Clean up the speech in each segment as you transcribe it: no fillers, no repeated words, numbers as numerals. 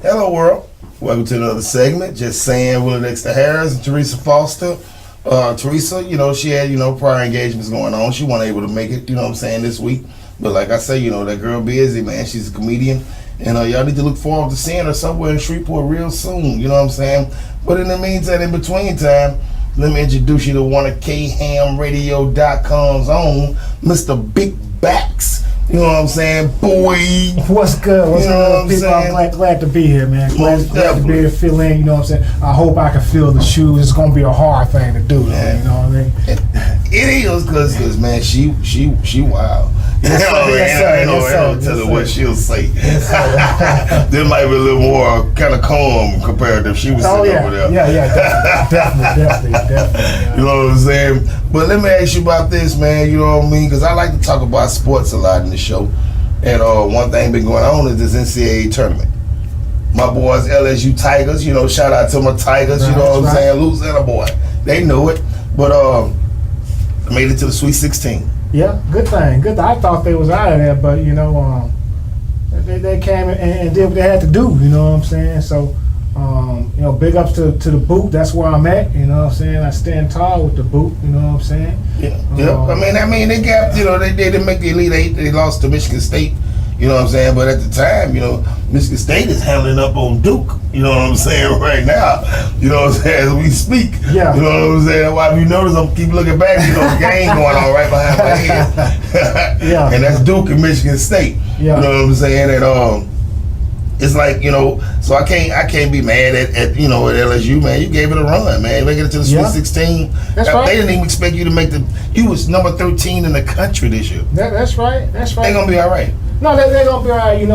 Hello, world. Welcome to another segment. Just saying, Willie Dexter Harris and Teresa Foster. Teresa, she had, prior engagements going on. She wasn't able to make it, this week. But like I say, that girl busy, man. She's a comedian. And y'all need to look forward to seeing her somewhere in Shreveport real soon. You know what I'm saying? But in the meantime, in between time, let me introduce you to one of KHAMRadio.com's own, Mr. Big Bax. You know what I'm saying? Boy. What's good? What's good, people? I'm glad to be here, man. Glad to be here, fill in, you know what I'm saying? I hope I can fill the shoes. It's going to be a hard thing to do, though, you know what I mean? It is, because, man, she wild. I know tell her what she'll say. There might be a little more kind of calm compared to if she was sitting over there. Yeah, definitely. You know what I'm saying? But let me ask you about this, man. You know what I mean? Because I like to talk about sports a lot in the show. And one thing been going on is this NCAA tournament. My boys, LSU Tigers, shout out to my Tigers, you know what I'm saying? Louisiana boy. They know it. But made it to the Sweet 16. Yeah, good thing. I thought they was out of there, but they came and did what they had to do. You know what I'm saying? So, big ups to the boot. That's where I'm at. You know what I'm saying? I stand tall with the boot. You know what I'm saying? Yeah. I mean, they got they didn't make the Elite Eight. They lost to Michigan State. You know what I'm saying? But at the time, Michigan State is handling up on Duke. You know what I'm saying right now. You know what I'm saying? As we speak. Yeah. You know what I'm saying? Why you notice I'm keep looking back, the game going on right behind my head. Yeah. And that's Duke and Michigan State. Yeah. You know what I'm saying? And it's like, so I can't be mad at LSU, man. You gave it a run, man. Making it to the Sweet 16. That's right. They didn't even expect you to you was number 13 in the country this year. That's right. They're gonna be all right. No, they're gonna be all right.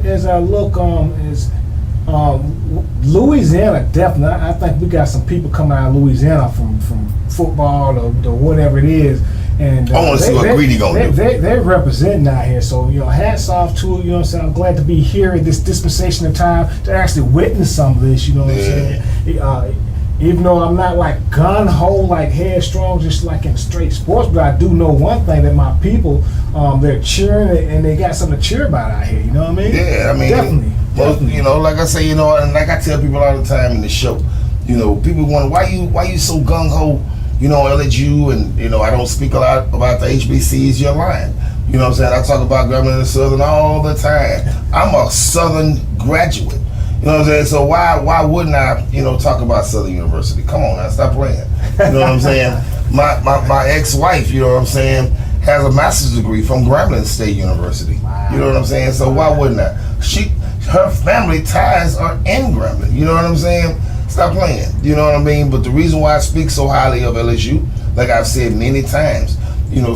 As I look, Louisiana definitely. I think we got some people coming out of Louisiana from football or whatever it is. And I want to see what Greedy gonna do. They're representing out here, so hats off to you know what I'm saying. I'm glad to be here at this dispensation of time to actually witness some of this. You know what I'm saying. Even though I'm not like gun ho, like headstrong, just like in straight sports, but I do know one thing, that my people, they're cheering and they got something to cheer about out here. You know what I mean? Yeah, I mean definitely. Like I say, and like I tell people all the time in the show, people wonder why you so gung ho. LSU, and I don't speak a lot about the HBCs. You're lying. You know what I'm saying? I talk about Grambling and Southern all the time. I'm a Southern graduate. You know what I'm saying? So why wouldn't I, talk about Southern University? Come on now, stop playing. You know what I'm saying? My ex-wife, you know what I'm saying, has a master's degree from Grambling State University. Wow. You know what I'm saying? So why wouldn't I? Her family ties are in Grambling. You know what I'm saying? Stop playing. You know what I mean? But the reason why I speak so highly of LSU, like I've said many times,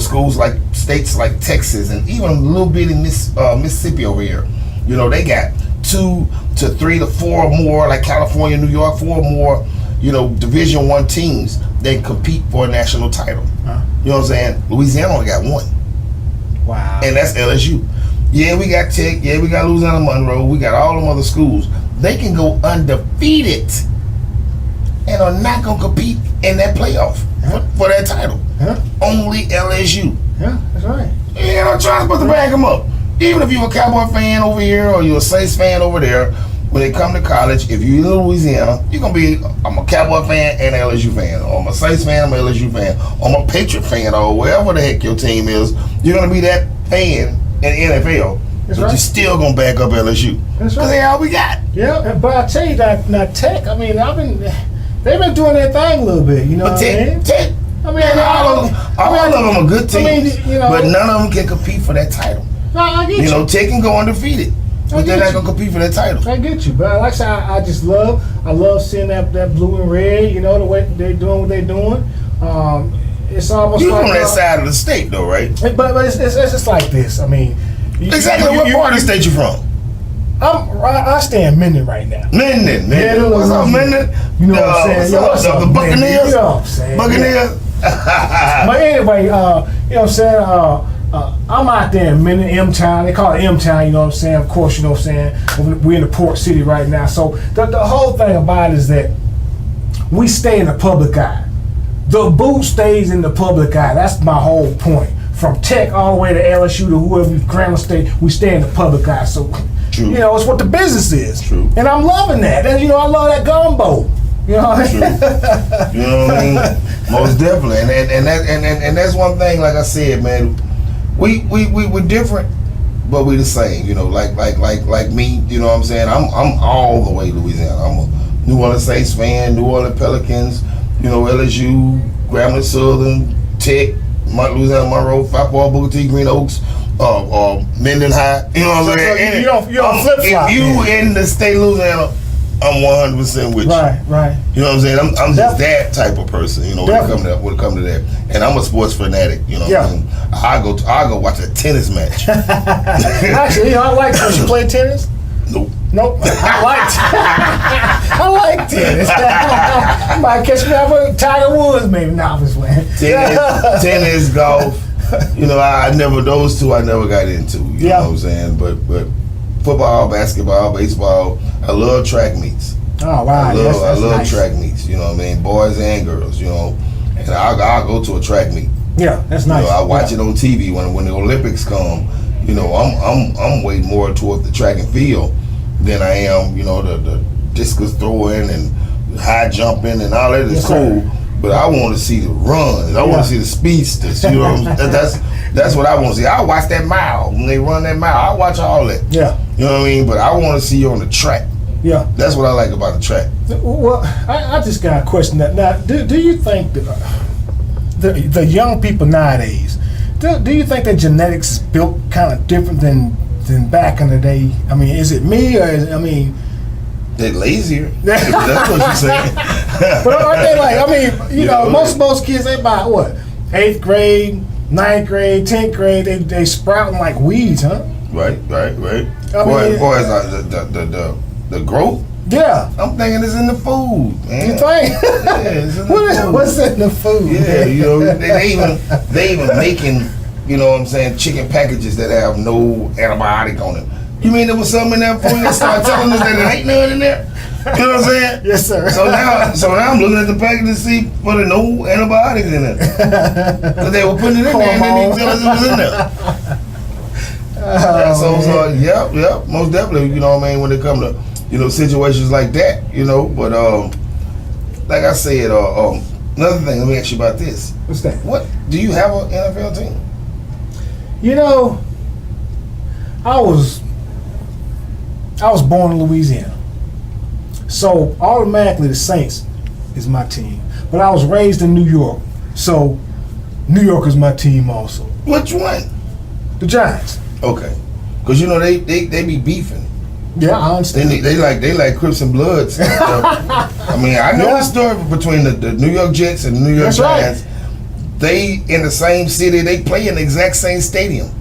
schools like states like Texas and even a little bit in Mississippi over here, they got 2 to 3 to 4 more, like California, New York, 4 more, Division I teams that compete for a national title. Huh? You know what I'm saying? Louisiana only got 1. Wow. And that's LSU. Yeah, we got Tech. Yeah, we got Louisiana Monroe. We got all them other schools. They can go undefeated and are not going to compete in that playoff for that title. Huh? Only LSU. Yeah, that's right. You ain't no choice but to back them up. Even if you're a Cowboy fan over here or you're a Saints fan over there, when they come to college, if you're in Louisiana, you're going to be, I'm a Cowboy fan and an LSU fan. Or I'm a Saints fan, I'm an LSU fan. Or I'm a Patriot fan, or wherever the heck your team is, you're going to be that fan in the NFL. That's but right. you're still going to back up LSU. That's right. Because they all we got. Yeah, but I tell you that now Tech, I mean, they've been doing their thing a little bit, you know But what I mean? Tech, all of them are good teams, but none of them can compete for that title. No, I get you. Tech can go undefeated, but they're not going to compete for that title. I get you, but like I said, I just love seeing that blue and red, the way they're doing what they're doing. It's almost You're like on that side of the state, though, right? But it's just like this. I mean, exactly. What part of the state you from? I stay in Minden right now. Minden. What's up, Minden? You know what I'm saying? What's up, the Buccaneers? You know what I'm saying? Buccaneers. But anyway, you know what I'm saying? I'm out there in Minden, M-Town. They call it M-Town, you know what I'm saying? Of course, you know what I'm saying? We're in the port city right now. So the whole thing about it is that we stay in the public eye. The boot stays in the public eye. That's my whole point. From Tech all the way to LSU to whoever, Grambling State, we stay in the public eye. So True. You know, it's what the business is. True. And I'm loving that. And, you know, I love that gumbo. You know what I mean? True. You know what I mean? Most definitely. And that's one thing, like I said, man, we're different, but we the same. You know, like me, you know what I'm saying? I'm all the way Louisiana. I'm a New Orleans Saints fan, New Orleans Pelicans, you know, LSU, Grambling Southern, Tech, Louisiana Monroe, Fapal, Booker T, Green Oaks, Minden High. You know what I'm saying? You don't flip-flop. If you in the state of Louisiana, I'm 100% with you. Right. You know what I'm saying? I'm just that type of person, you know, when it come to that. And I'm a sports fanatic, you know what I mean? I'll go watch a tennis match. Actually, you know, I like tennis. You play tennis? Nope. I like tennis. You might catch me out with Tiger Woods, maybe. Nah, I'm just playing. Tennis, golf. You know, those two I never got into. You know what I'm saying? But football, basketball, baseball. I love track meets. Oh wow! I love track meets. You know what I mean? Boys and girls. You know, and I'll go to a track meet. Yeah, that's nice. You know, I watch it on TV when the Olympics come. You know, I'm way more toward the track and field than I am. You know, the discus throwing and high jumping and all that is cool. Sir. But I want to see the runs. I want to see the speedsters. You know, that's what I want to see. I watch that mile when they run that mile. I watch all that. Yeah. You know what I mean? But I want to see you on the track. Yeah. That's what I like about the track. Well, I just got a question. Now, do you think that the young people nowadays, do you think that genetics is built kind of different than back in the day? I mean, is it me or they're lazier. That's what you're saying. But aren't they like? I mean, you know, most kids they by what 8th grade, 9th grade, 10th grade, they sprouting like weeds, huh? Right. I mean, Boys, the growth. Yeah. I'm thinking it's in the food, man. You think? Yeah, it's in the food. What's in the food? Yeah, you know, they even making, you know what I'm saying, chicken packages that have no antibiotic on it. You mean there was something in there before you start telling us that there ain't none in there? You know what I'm saying? Yes, sir. So now I'm looking at the package to see for the no antibiotics in it. Because they were putting it in there and then they tell us it was in there. So yep, most definitely, you know what I mean, when it come to, you know, situations like that, you know, but like I said, another thing, let me ask you about this. What's that? What, do you have an NFL team? You know, I was born in Louisiana, so automatically the Saints is my team. But I was raised in New York, so New York is my team also. Which one? The Giants. Okay, because you know they be beefing. Yeah, I understand. They like Crips and Bloods. I mean, I know the story between the New York Jets and the New York Giants. Right. They in the same city. They play in the exact same stadium,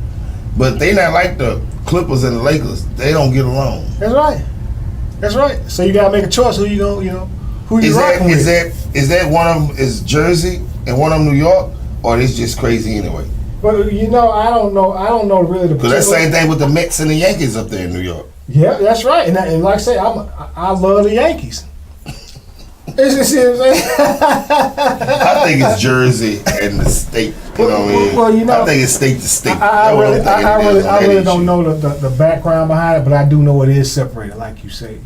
but they not like the Clippers and the Lakers. They don't get along. That's right. So you gotta make a choice. Who you gonna, you know, who you rocking with? Is that one of them is Jersey and one of them New York, or is just crazy anyway? But you know, I don't know really the. Because that's the same thing with the Mets and the Yankees up there in New York. Yeah, that's right. And like I say, I love the Yankees. You see what I'm saying? I think it's Jersey and the state. You know what I mean? Well, you know, I think it's state to state. I really don't know the background behind it, but I do know it is separated, like you say.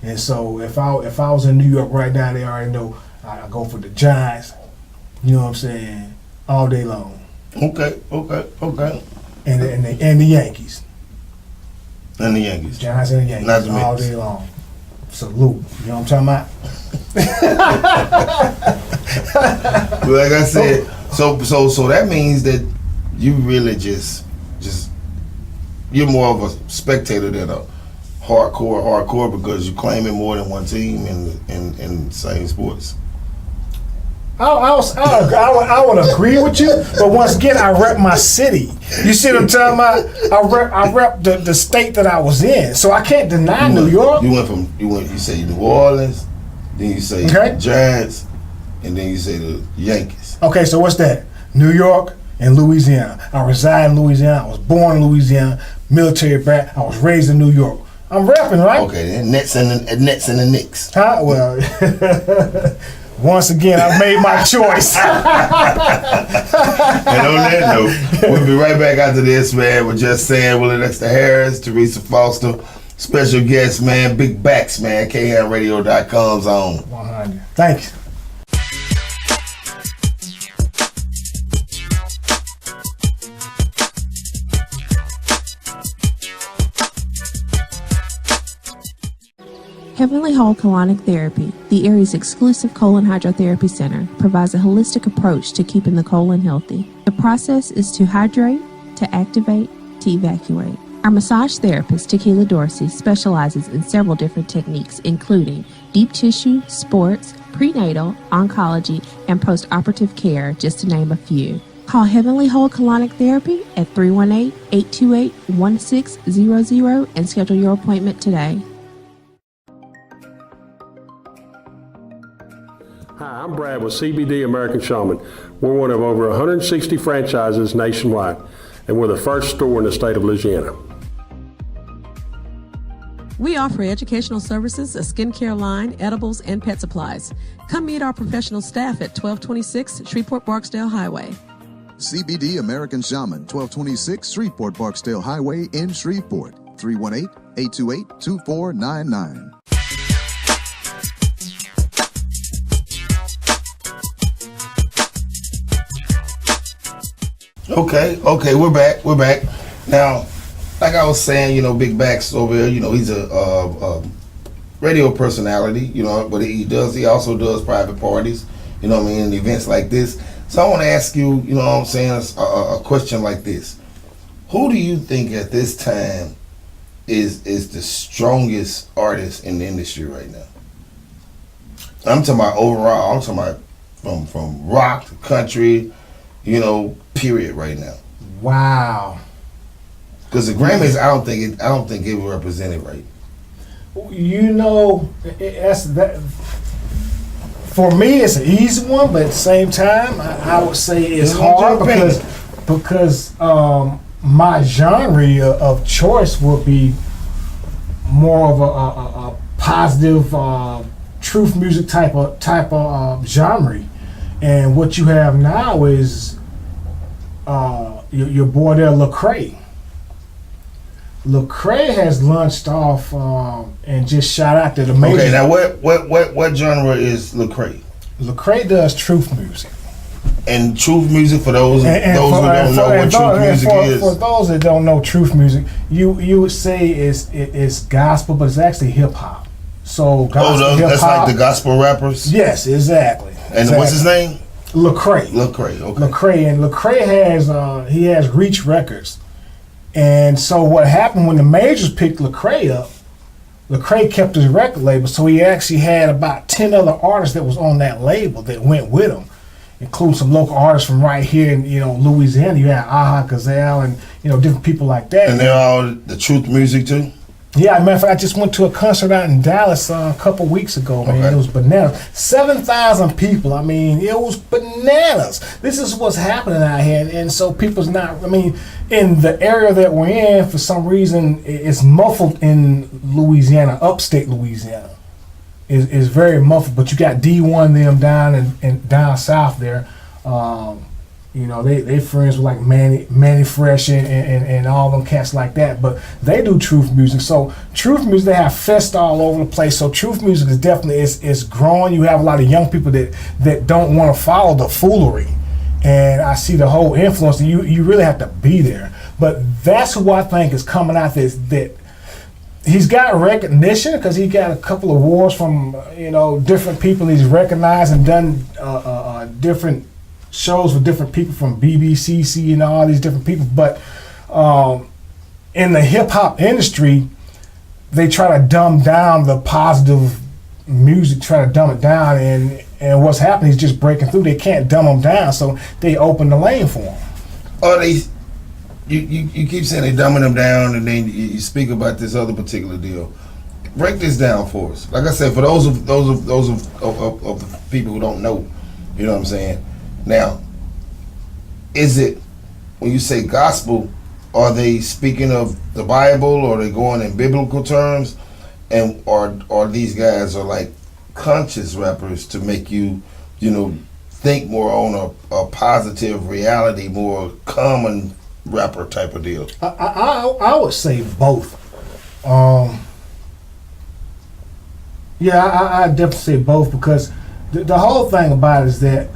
And so if I was in New York right now, they already know I go for the Giants. You know what I'm saying? All day long. Okay. And the Yankees. And the Yankees. Giants and the Yankees. Not the Mets. All day long. Salute. You know what I'm talking about? But like I said, so that means that you really just you're more of a spectator than a hardcore because you're claiming more than one team in the same sports. I would agree with you, but once again, I rep my city. You see what I'm talking about? I rep the state that I was in, so I can't deny New York. You say New Orleans, then you say Giants, and then you say the Yankees. Okay, so what's that? New York and Louisiana. I reside in Louisiana. I was born in Louisiana, military brat. I was raised in New York. I'm repping, right? Okay, then Nets and the Knicks. Huh? Well. Once again, I made my choice. And on that note, we'll be right back after this, man. We're Just Saying, Willie Dexter Harris, Teresa Foster, Special guest, man, Big Bax, man, KHANradio.com's own. 100. Thank you. Heavenly Whole Colonic Therapy, the area's exclusive colon hydrotherapy center, provides a holistic approach to keeping the colon healthy. The process is to hydrate, to activate, to evacuate. Our massage therapist, Tequila Dorsey, specializes in several different techniques, including deep tissue, sports, prenatal, oncology, and post-operative care, just to name a few. Call Heavenly Whole Colonic Therapy at 318-828-1600 and schedule your appointment today. Hi, I'm Brad with CBD American Shaman. We're one of over 160 franchises nationwide, and we're the first store in the state of Louisiana. We offer educational services, a skincare line, edibles, and pet supplies. Come meet our professional staff at 1226 Shreveport-Barksdale Highway. CBD American Shaman, 1226 Shreveport-Barksdale Highway in Shreveport, 318-828-2499. Okay, we're back. Now, like I was saying, Big Bax over here, he's a radio personality, but he also does private parties, and events like this. So I want to ask you, a question like this. Who do you think at this time is the strongest artist in the industry right now? I'm talking about overall. I'm talking about from rock to country, period right now. Wow. Because the Grammys, I don't think it was represented right. That's that. For me, it's an easy one, but at the same time, I would say it's hard because my genre of choice would be more of a positive truth music type of genre, and what you have now is your boy there, Lecrae. Lecrae has launched off and just shot out to the major. Okay, now what genre is Lecrae? Lecrae does truth music. And truth music, for those who don't know what truth music is. For those that don't know truth music, you would say it's gospel, but it's actually hip hop. So gospel, that's like the gospel rappers? Yes, exactly. And what's his name? Lecrae. Lecrae, okay. Lecrae has Reach Records. And so what happened when the majors picked Lecrae up, Lecrae kept his record label, so he actually had about 10 other artists that was on that label that went with him, including some local artists from right here in Louisiana. You had Aha Gazelle and different people like that. And they're all the truth music too? Yeah, as a matter of fact, I just went to a concert out in Dallas a couple weeks ago, man. Okay. It was bananas. 7,000 people. I mean, it was bananas. This is what's happening out here. And so people's not, in the area that we're in, for some reason, it's muffled in Louisiana, upstate Louisiana. It's very muffled, but you got D1 them down and down south there. They friends with like Manny Fresh and all them cats like that, but they do truth music. So truth music, they have fest all over the place. So truth music is definitely it's growing. You have a lot of young people that don't want to follow the foolery, and I see the whole influence. And you really have to be there. But that's who I think is coming out that he's got recognition because he got a couple of awards from different people he's recognized and done different shows with different people from BBC and all these different people, but in the hip-hop industry, they try to dumb down the positive music, try to dumb it down, and what's happening is just breaking through. They can't dumb them down, so they open the lane for them. You keep saying they dumbing them down, and then you speak about this other particular deal. Break this down for us. Like I said, for those of the people who don't know, you know what I'm saying? Now, is it, when you say gospel, are they speaking of the Bible, or are they going in biblical terms? And or these guys are like conscious rappers to make you, think more on a positive reality, more common rapper type of deal? I would say both. Yeah, I definitely say both, because the whole thing about it is that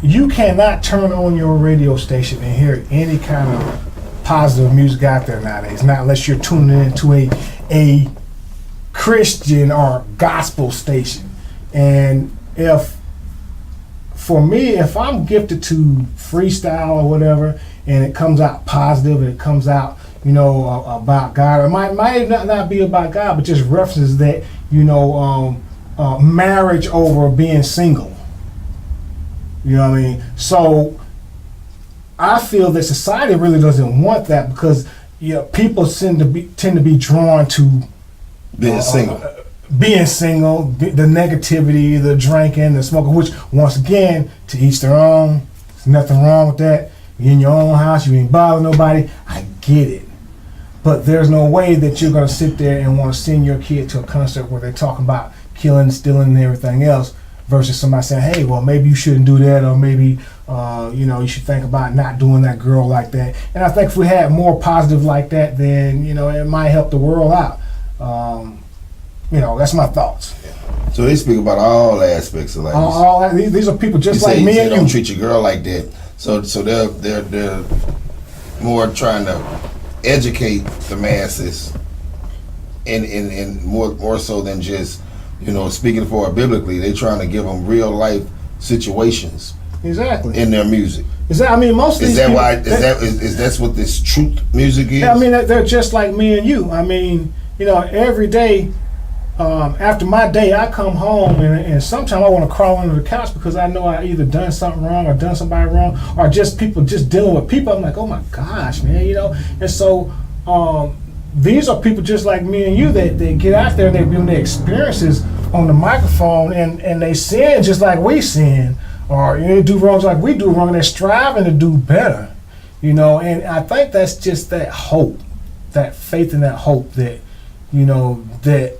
you cannot turn on your radio station and hear any kind of positive music out there nowadays, not unless you're tuning into a Christian or gospel station. And for me, if I'm gifted to freestyle or whatever, and it comes out positive, and it comes out, you know, about God, or it might not be about God, but just references that, you know, marriage over being single. You know what I mean? So I feel that society really doesn't want that, because people tend to be drawn to Being single. The negativity, the drinking, the smoking, which, once again, to each their own. There's nothing wrong with that. You're in your own house, you ain't bothering nobody. I get it. But there's no way that you're going to sit there and want to send your kid to a concert where they're talking about killing, stealing, and everything else, versus somebody saying, hey, well, maybe you shouldn't do that, or maybe you should think about not doing that girl like that. And I think if we had more positive like that, then it might help the world out. That's my thoughts. So they speak about all aspects of life. These are people just like me and you. Don't treat your girl like that. So they're more trying to educate the masses, and more so than just speaking for it biblically. They're trying to give them real life situations. Exactly. In their music. Most of these people, is that what this truth music is? Yeah, they're just like me and you. Every day. After my day, I come home and sometimes I want to crawl under the couch, because I know I either done something wrong or done somebody wrong, or just people just dealing with people. I'm like, oh my gosh, man, And so these are people just like me and you that they get out there and they build their experiences on the microphone, and they sin just like we sin, or they do wrongs like we do wrong, and they're striving to do better. And I think that's just that hope, that faith and that hope that that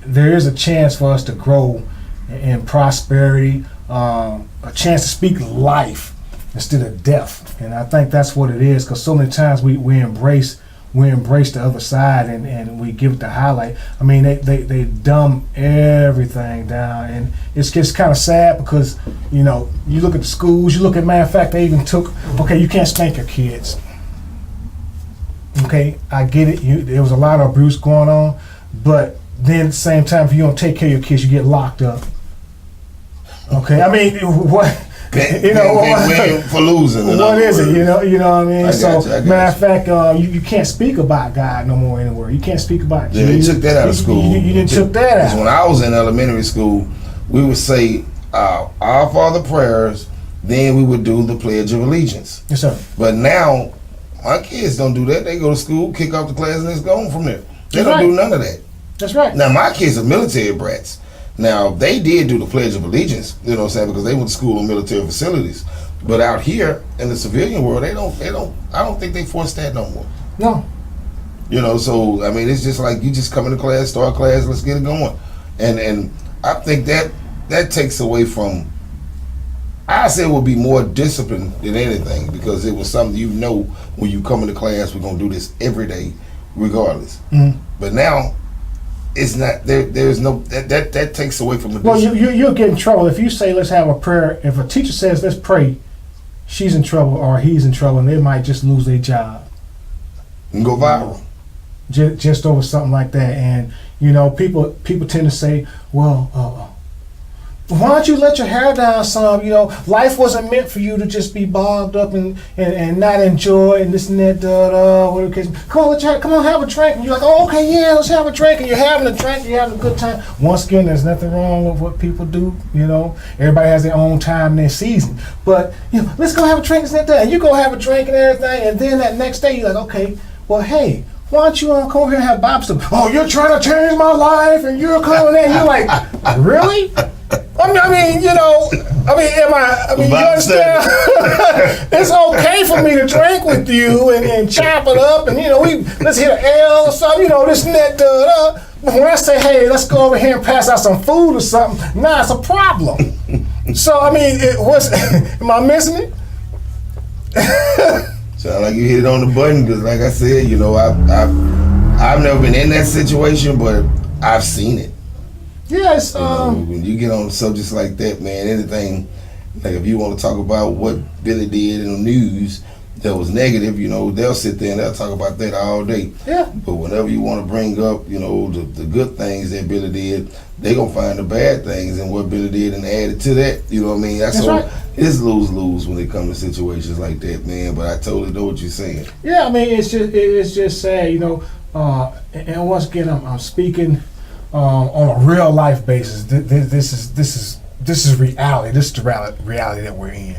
there is a chance for us to grow in prosperity, a chance to speak life instead of death. And I think that's what it is, because so many times we embrace the other side, and we give it the highlight. They dumb everything down, and it's just kind of sad, because you look at the schools, you look at, matter of fact, they even took, okay, you can't spank your kids. Okay, I get it. There was a lot of abuse going on, but then at the same time, if you don't take care of your kids, you get locked up. Okay, what? For losing. What is it? You know what I mean? Matter of fact, you can't speak about God no more anywhere. You can't speak about Jesus. They took that out of school. You didn't took that out. When I was in elementary school, we would say our Father prayers, then we would do the Pledge of Allegiance. Yes, sir. But now, my kids don't do that. They go to school, kick off the class, and it's gone from there. They don't do none of that. That's right. Now, my kids are military brats. Now, they did do the Pledge of Allegiance, you know what I'm saying, because they went to school in military facilities. But out here in the civilian world, I don't think they force that no more. No. So, it's just like you just come into class, start class, let's get it going. And I think that takes away from, I say it would be more discipline than anything, because it was something when you come into class, we're going to do this every day, regardless. Mm-hmm. But now, it's not there. There's no that takes away from the. Well, you'll get in trouble if you say, let's have a prayer. If a teacher says, let's pray, she's in trouble or he's in trouble, and they might just lose their job and go viral. Just over something like that. And people tend to say, well, why don't you let your hair down some? Life wasn't meant for you to just be bogged up and not enjoy and this and that, whatever the case. Come on, have a drink. And you're like, oh, okay, yeah, let's have a drink. And you're having a drink, you're having a good time. Once again, there's nothing wrong with what people do. Everybody has their own time and their season. But let's go have a drink and that. And you go have a drink and everything, and then that next day you're like, okay, well, hey, why don't you come over here and have Bible study? Oh, you're trying to change my life, and you're coming in. You're like, really? You understand? It's okay for me to drink with you and chop it up, and let's hit an L or something, this and that. But when I say, hey, let's go over here and pass out some food or something, nah, it's a problem. So am I missing it? Sound like you hit it on the button, because like I said, I've never been in that situation, but I've seen it. Yes. When you get on subjects like that, man, anything, like if you want to talk about what Billy did in the news that was negative, they'll sit there and they'll talk about that all day. Yeah. But whenever you want to bring up, the good things that Billy did, they gonna find the bad things and what Billy did and add it to that. You know what I mean? That's right. It's lose-lose when it comes to situations like that, man. But I totally know what you're saying. Yeah, I mean, it's just sad, and once again, I'm speaking on a real life basis. This is reality. This is the reality that we're in,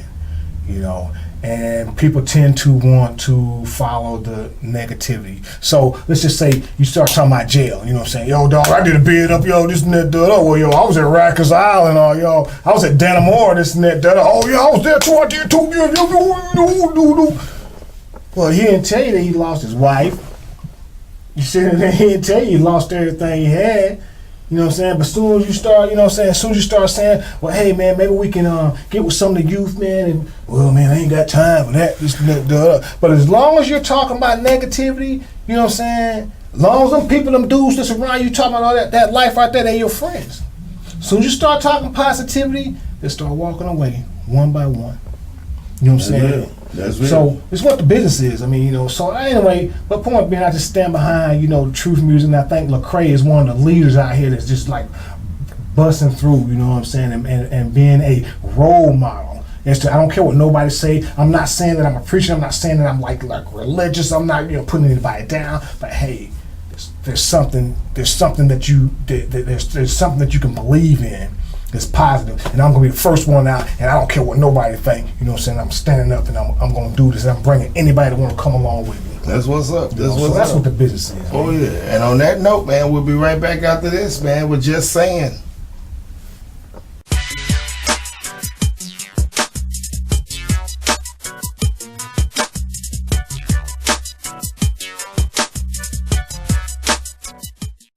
And people tend to want to follow the negativity. So let's just say you start talking about jail. You know what I'm saying? Yo, dog, I did a bid up, this and that, well, I was at Rikers Island, or I was at Dannemora, this and that, oh, yeah, I was there too, I did too, Well, he didn't tell you that he lost his wife. You see, he didn't tell you he lost everything he had. You know what I'm saying? But as soon as you start, as soon as you start saying, well, hey, man, maybe we can get with some of the youth, man, and, well, man, I ain't got time for that, this and that, But as long as you're talking about negativity, you know what I'm saying? As long as them people, them dudes that's around you talking about all that life right there, they're your friends. As soon as you start talking positivity, they start walking away one by one. You know what I'm saying? That's real. So it's what the business is. I mean, so anyway, but point being, I just stand behind, the truth music, and I think Lecrae is one of the leaders out here that's just like busting through, you know what I'm saying, and being a role model. I don't care what nobody say. I'm not saying that I'm a preacher. I'm not saying that I'm like religious. I'm not putting anybody down. But hey, there's something that there's something that you can believe in. It's positive, and I'm gonna be the first one out, and I don't care what nobody think. You know what I'm saying? I'm standing up, and I'm gonna do this, and I'm bringing anybody that want to come along with me. That's what's up. That's what the business is. Oh yeah. And on that note, man, we'll be right back after this, man. We're just saying.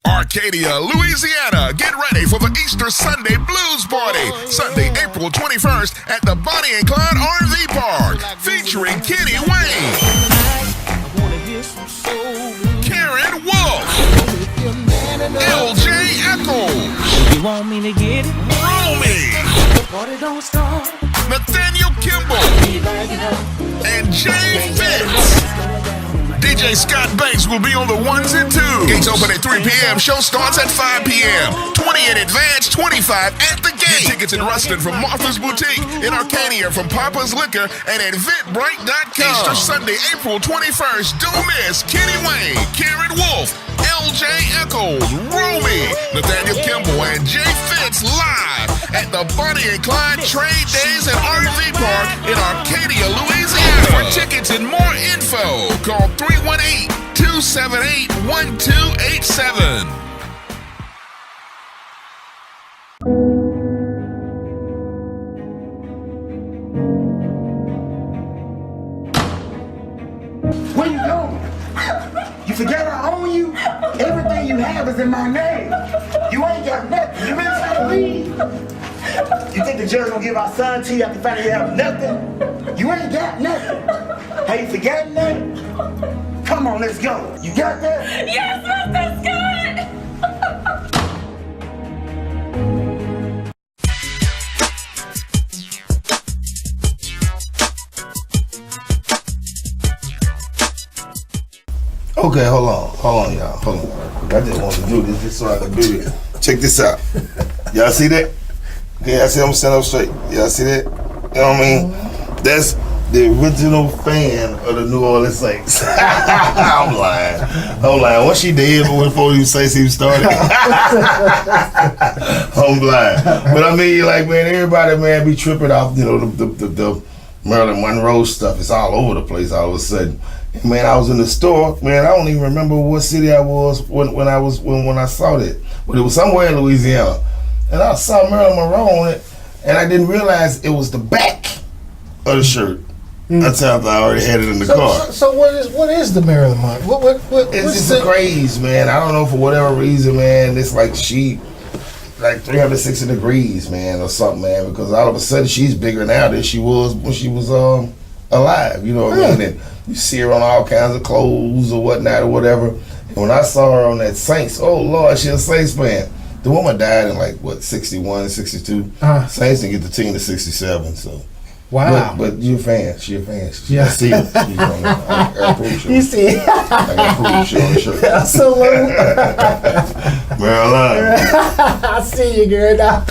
Arcadia, Louisiana. Get ready for the Easter Sunday Blues Party. Sunday, April 21st at the Bonnie and Clyde RV Park. Featuring Kenny Wayne, Karen Wolf, LJ Echols, You want me to get it? Romy, Party don't start. Nathaniel Kimball, and Jay Fitz. DJ Scott Banks will be on the ones and twos. Gates open at 3 p.m. Show starts at 5 p.m. 20 in advance, 25 at the gate. Get tickets in Ruston from Martha's Boutique, in Arcadia from Papa's Liquor, and at VentBrite.com. Easter Sunday, April 21st. Don't miss Kenny Wayne, Karen Wolf, LJ Echols, Romy, Nathaniel Kimball, and Jay Fitz live at the Bonnie and Clyde Trade Days at RV Park in Arcadia, Louisiana. For tickets and more info, call 318-278-1287. Where you going? You forget I own you? Everything you have is in my name. You ain't got nothing. You really trying to leave? You think the judge gonna give our son to you after finding you have nothing? You ain't got nothing. Have you forgotten that? Come on, let's go. You got that? Yes, Mr. Scott! Okay, hold on, y'all. Hold on. I just want to do this just so I can do it. Check this out. Y'all see that? Okay, I see I'm standing up straight. Y'all see that? You know what I mean? That's the original fan of the New Orleans Saints. I'm lying. What she did before you say she started? I'm lying. But I mean, man, everybody, man, be tripping off, the Marilyn Monroe stuff. It's all over the place all of a sudden. Man, I was in the store. Man, I don't even remember what city I was when I saw that. But it was somewhere in Louisiana. And I saw Marilyn Monroe on it, and I didn't realize it was the back of the shirt. That's how I already had it in the car. So what is the Marilyn Monroe? It's just a craze, man. I don't know, for whatever reason, man. It's like 360 degrees, man, or something, man. Because all of a sudden she's bigger now than she was when she was alive. You know what I mean? And you see her on all kinds of clothes or whatnot or whatever. And when I saw her on that Saints, oh Lord, she's a Saints fan. The woman died in like what 61, 62. Saints didn't get the team to 67. So. Wow. But you're a fan. She's a fan. Yeah. I see it. I approve you. You see it. I got proof she on the shirt. Absolutely. Marilyn. I see you, girl. Now.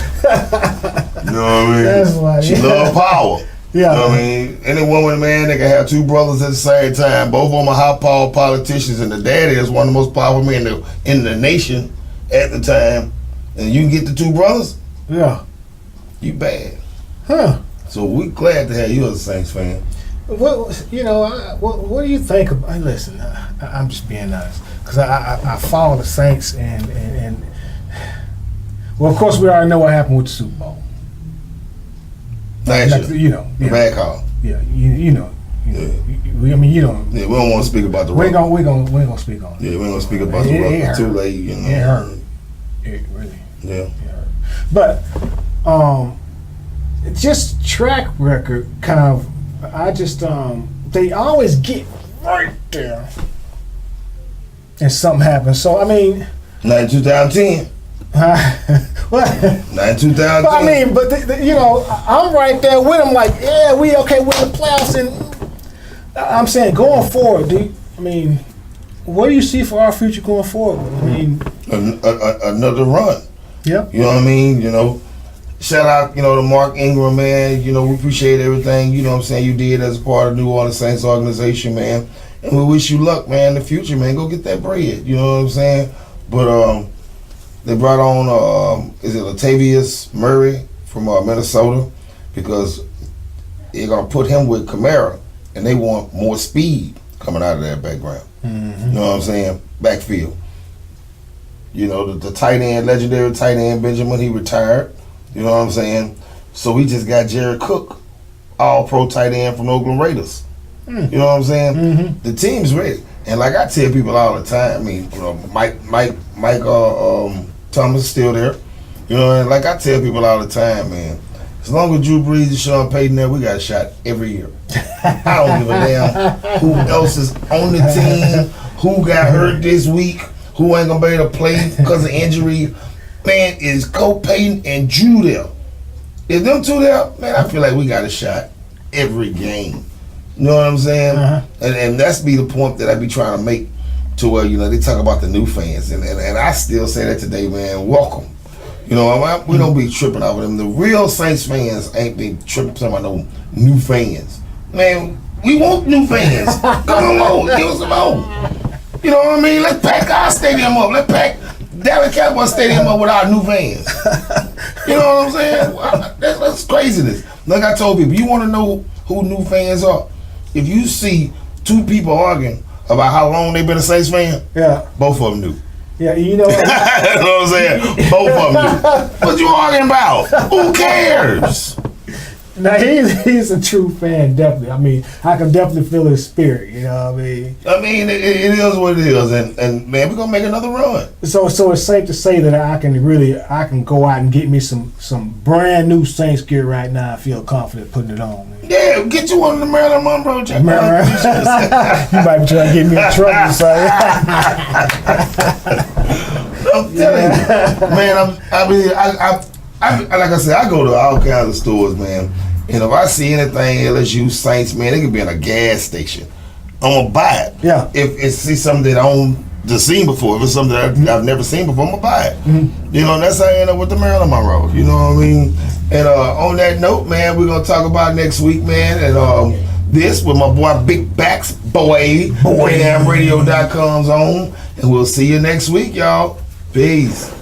You know what I mean? That's funny. She love power. Yeah. You know what I mean? Any woman, man, they can have two brothers at the same time. Both of them are high power politicians, and the daddy is one of the most powerful men in the nation at the time. And you can get the two brothers? Yeah. You bad. Huh. So we're glad to have you as a Saints fan. What what do you think of? Listen, I'm just being honest because I follow the Saints and well, of course we already know what happened with the Super Bowl. You know, the bad call. Yeah, you know. Yeah. I mean, you don't. Yeah, we don't want to speak about the. We ain't gonna speak on it. Yeah, we ain't gonna speak about the. It's too late. You know. It hurt. It really. Yeah. It hurt. But just track record kind of. I just they always get right there, and something happens. So I mean. 2010. What? 2010. But I mean, but you know, I'm right there with them. Like, yeah, we okay with the playoffs, and I'm saying going forward. What do you see for our future going forward? I mean, another run. Yeah. You know what I mean? You know, shout out, you know, to Mark Ingram, man. You know, we appreciate everything. You know what I'm saying? You did as a part of the New Orleans Saints organization, man. And we wish you luck, man, in the future, man. Go get that bread. You know what I'm saying? But they brought on, is it Latavius Murray from Minnesota? Because they're going to put him with Kamara, and they want more speed coming out of that background. Mm-hmm. You know what I'm saying? Backfield. You know, the tight end, legendary tight end, Benjamin, he retired. You know what I'm saying? So we just got Jared Cook, all-pro tight end from the Oakland Raiders. Mm. You know what I'm saying? Mm-hmm. The team's ready. And like I tell people all the time, I mean, you know, Mike Thomas is still there. You know, and like I tell people all the time, man, as long as Drew Brees and Sean Payton there, we got a shot every year. I don't give a damn who else is on the team, who got hurt this week, who ain't gonna be able to play because of injury. Man, is Cole Payton and Drew there. If them two there, man, I feel like we got a shot every game. You know what I'm saying? Uh-huh. And that's be the point that I be trying to make to where, you know, they talk about the new fans. And I still say that today, man, welcome. You know, we don't be tripping over them. The real Saints fans ain't been tripping about no new fans. Man, we want new fans. Come on, give us some more. You know what I mean? Let's pack our stadium up. Let's pack Dallas Cowboys stadium up with our new fans. You know what I'm saying? That's craziness. Like I told people, you want to know who new fans are? If you see two people arguing about how long they've been a Saints fan, yeah, both of them knew. Yeah, you know what? You know what I'm saying? Both of them knew. What you arguing about? Who cares? Now he's a true fan, definitely. I mean, I can definitely feel his spirit. You know what I mean? I mean, it is what it is, and man, we're gonna make another run. So it's safe to say that I can go out and get me some brand new Saints gear right now. I feel confident putting it on. Man. Yeah, get you one of the Marilyn Monroe jackets. You might be trying to get me in trouble, son. I'm telling you, man. I like I said, I go to all kinds of stores, man. And if I see anything LSU Saints, man, it could be in a gas station. I'm gonna buy it. Yeah. If it's something that I don't seen before, if it's something that I've never seen before, I'm gonna buy it. Mm-hmm. You know, and that's how I end up with the Marilyn Monroe. You know what I mean? And on that note, man, we're gonna talk about next week, man. And this with my boy Big Bax, boy. BamRadio.com's on, and we'll see you next week, y'all. Peace.